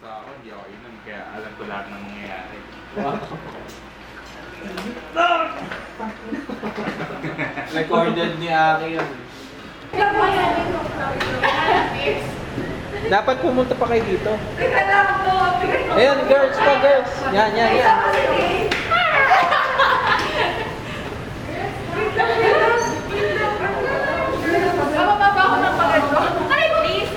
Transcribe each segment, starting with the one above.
Basta ako, hindi ako inom, kaya alam ko lahat ng mangyayari. Recorded ni Aki yun. Dapat pumunta pa kayo dito. Ayan, girls pa, girls. Yan, yan, yan. Bababa ako ng pagod. Ay, please!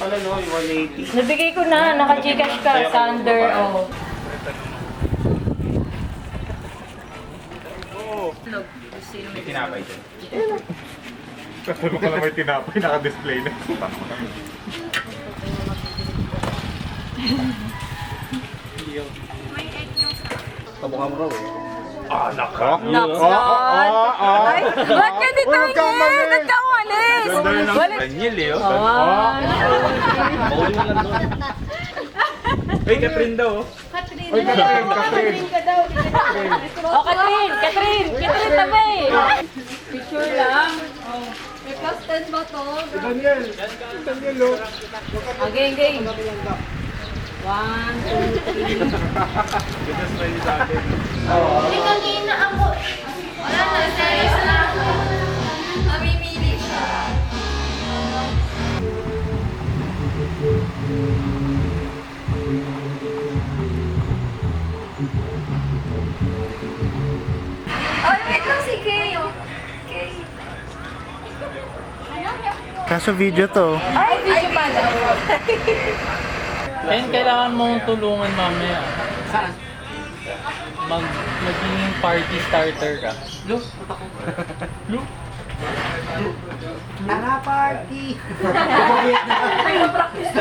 Pala no, yung 180. Nabigay ko na, naka-Gcash ka, Sander, oh. May tinapay dyan. Kasi mo ka na may tinapay, naka-display na. Kamukha mo raw eh. Ah, naka! Ay, ba't ka dito yun? Ba't ka umalis? Ganda yun ang Daniel eh. Hey, Catherine daw. Catherine. Oy, Catherine ka daw. Oh, Catherine tabi. Picture lang. May plus 10 ba to? Daniel oh. Game. 1, 2, 3. Ganda smile sa atin. Hindi kanina ako. Wala na, serious na ako. Mamimili siya. Ay, wait lang si Kay. Kay. Kaso video to. Ay, video pa daw. Ayun, kailangan mong tulungan mamaya. Saan? Maging party starter ka. Look, Look. Tara party! Ay, practice.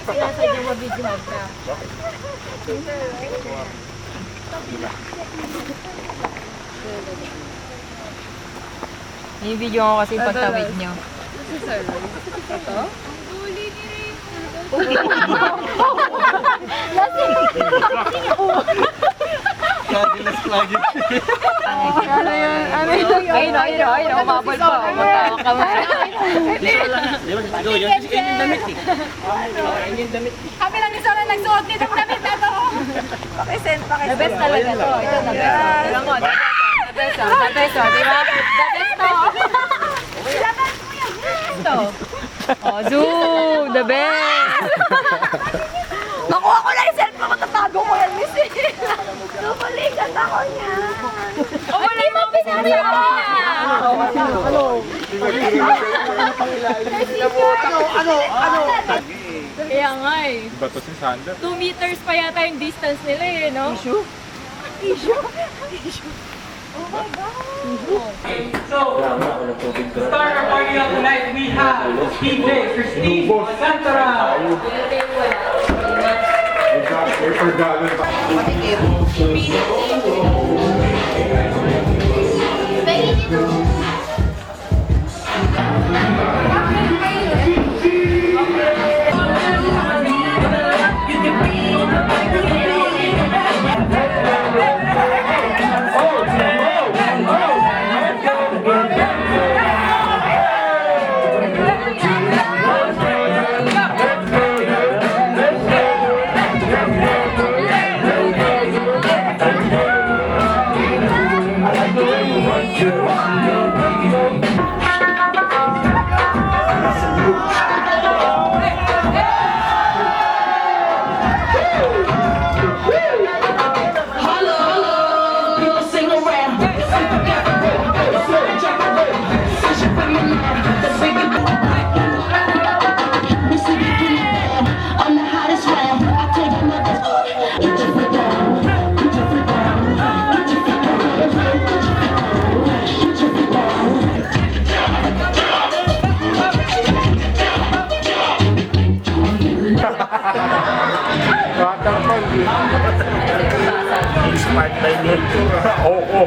Sinasadya mo videohan ka. Yung video ko kasi pagtawid nyo. Ito? Lagi. Ano yun? Ayun, umabol pa. Magkakak kamay. Kami lang isa na nagsuot nito ng damit na to. Present pa kayo. The best talaga to. Ito na best. Alam mo, the best. The best, di ba? The best to. Ito. Oh, zoom! The best! Nakuha ko lang yung cellphone ko, tatago ko yan, miss. Nabalikat ako niya. Oh, wala yung pinasa. Ano? Kaya nga eh. Iba to si Sander. 2 meters pa yata yung distance nila eh, no? Issue? Oh my God! So, to start our party off tonight, we have DJ Christine Santara. Smart by nature. Oo.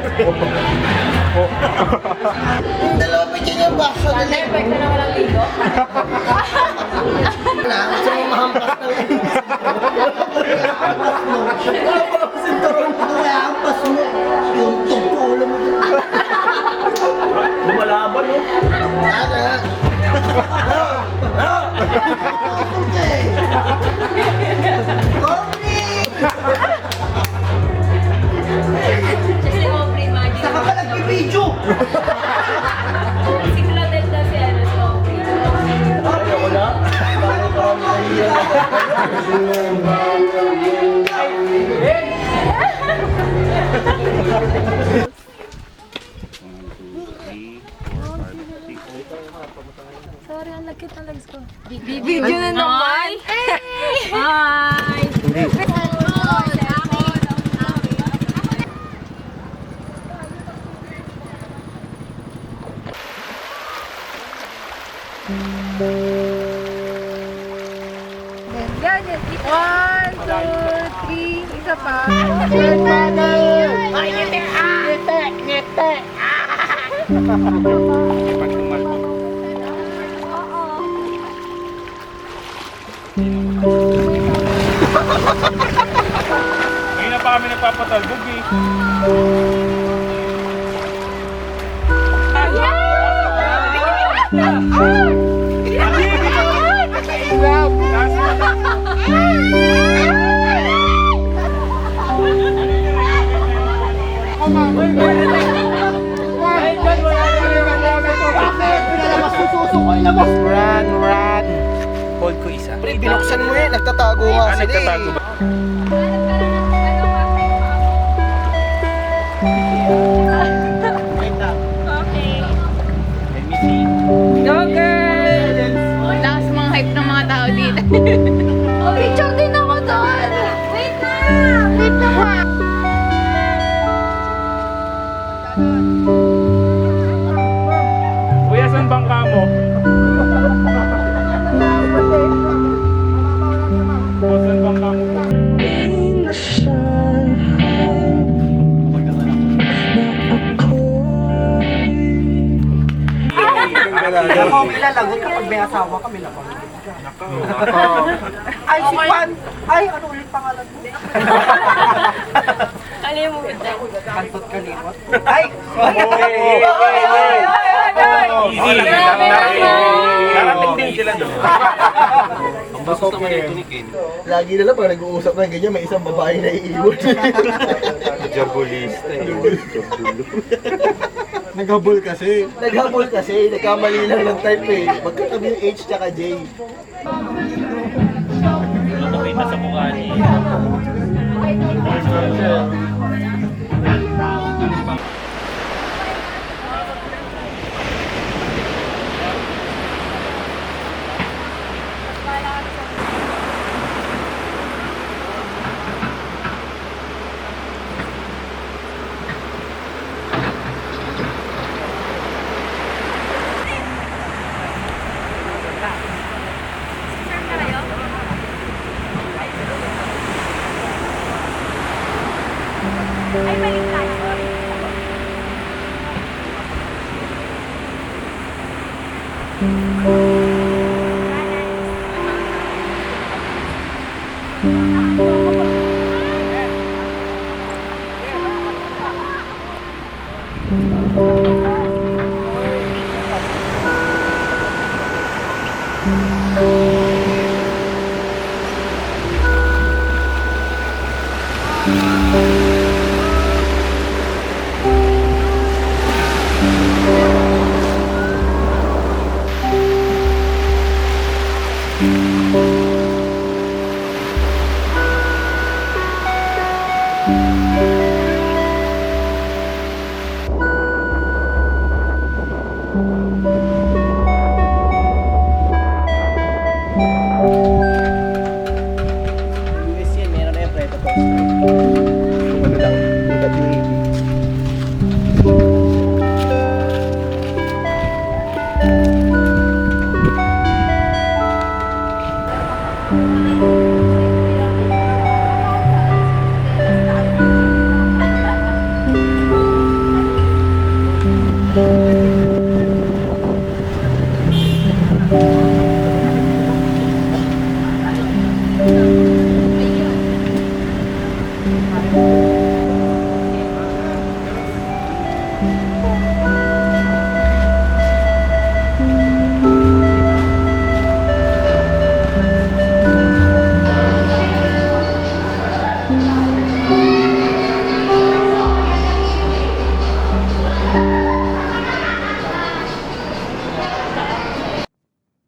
Dalawa pa dyan yung baso. Perfect na walang ligo. Wala, gusto mo mahampas ng wala pa ako sinturon mo. Wala ang paso mo. Yung tungkulo mo. Lumalaban, no? Wala. Kasi mo pre-magic. Saka ka nag-video. Si Claudette daw si ano, si Aubrey. Ayaw ko na. Parang nahiya. Sorry, ang lagkit ng legs ko. Video na naman. Hi! Yan, yan. 1, 2, 3. Isa pa. Ay, ngiti! Ngiti! Ngayon na pa kami nagpapatalbog eh. Run. Hold ko isa. Pre, binuksan mo yan. Nagtatago nga sila Nagtatago eh. ba? Go girl! Lakas mga hype ng mga tao dito. Oh, picture din ako doon! Wait na! Wait na nga! Kuya, saan bangka mo? O, saan bangka mo? Ako ilalagot kapag may asawa kami na kami. Ay, si Juan! Ay, ano ulit pangalan mo? Kalimutan. Kantot kalimot. Ay! Easy. Narating din sila doon. Ang bastos naman ito ni Ken. Lagi na lang pag nag-uusap na ganyan, may isang babae na iiwan. Jabulista eh. Naghabol kasi. Naghabol kasi, nagkamali lang ng type eh. Magkatabi yung H tsaka J. Nakita sa mukha niya. Ay, balik tayo. Sorry. Ano lang, bigat yung ibig.